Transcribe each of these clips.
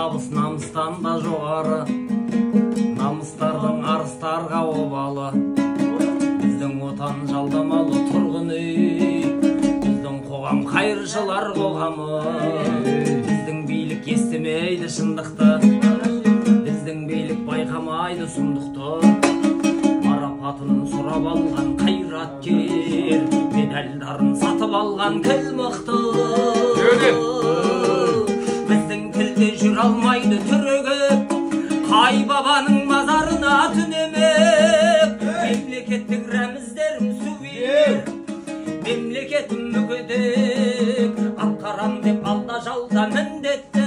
табыс намыстан да жоғары, намыстардың арыстарға обалы. Біздің отан жалдамалы тұрғын үй, біздің қоғам қайыршылар қоғамы. Біздің билік естімейді шындықты, біздің билік байқамайды сұмдықты. Марапатын сұрап алған қайраткер, медальдарын сатып алған кіл мықты. Біздің тілде жүр алмайды түрегеп, қай бабаның мазарына түнемек. Мемлекеттік рәміздерім сувенир, мемлекетім мүгедек. Атқарам деп алда жалда міндетті,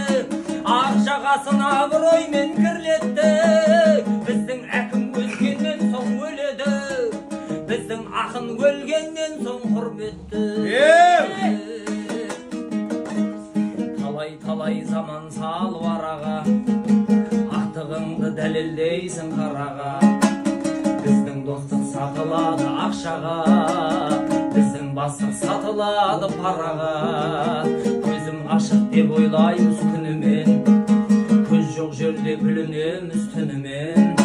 ақ жағасын абыроймен кірлетті. Біздің әкім өлгеннен соң өледі, біздің ақын өлгеннен соң құрметті. Талай заман салып араға, ақтығыңды дәлелдейсің қараға. Біздің достық сатылады ақшаға, біздің бастық сатылады параға. Көзім ашық деп ойлаймыз күнімен, көз жоқ жерде бүлінеміз түнімен.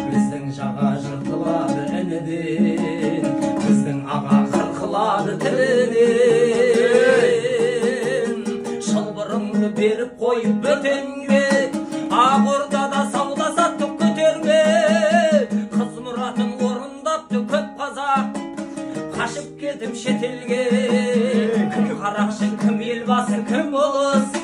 Біздің жаға жыртылады ініден, біздің аға қырқылады тілінен. Шылбырыңды беріп қойып бөтенге, ақ ордада сауда саттық көтерме. Қыз мұратын орындапты көп қазақ, қашып кетіп шетелге. Кім қарақшы, кім елбасы, кім ұлыс,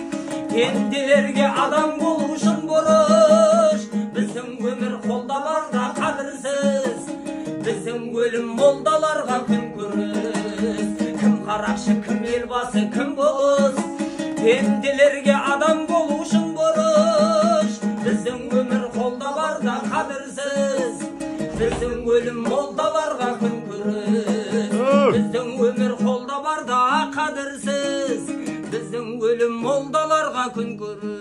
пенделерге адам болу үшін бұрыш. Біздің өмір қолда барда қадірсіз, біздің өлім молдаларға күн көріс. Кім қарақшы, кім елбасы, кім ұлыс, пенделерге адам болу үшін бұрыш. Біздің өмір қолда барда қадірсіз, біздің өлім молдаларға күн көріс. Біздің өмір қолда барда қадірсіз, біздің өлім молдаларға күн көріс.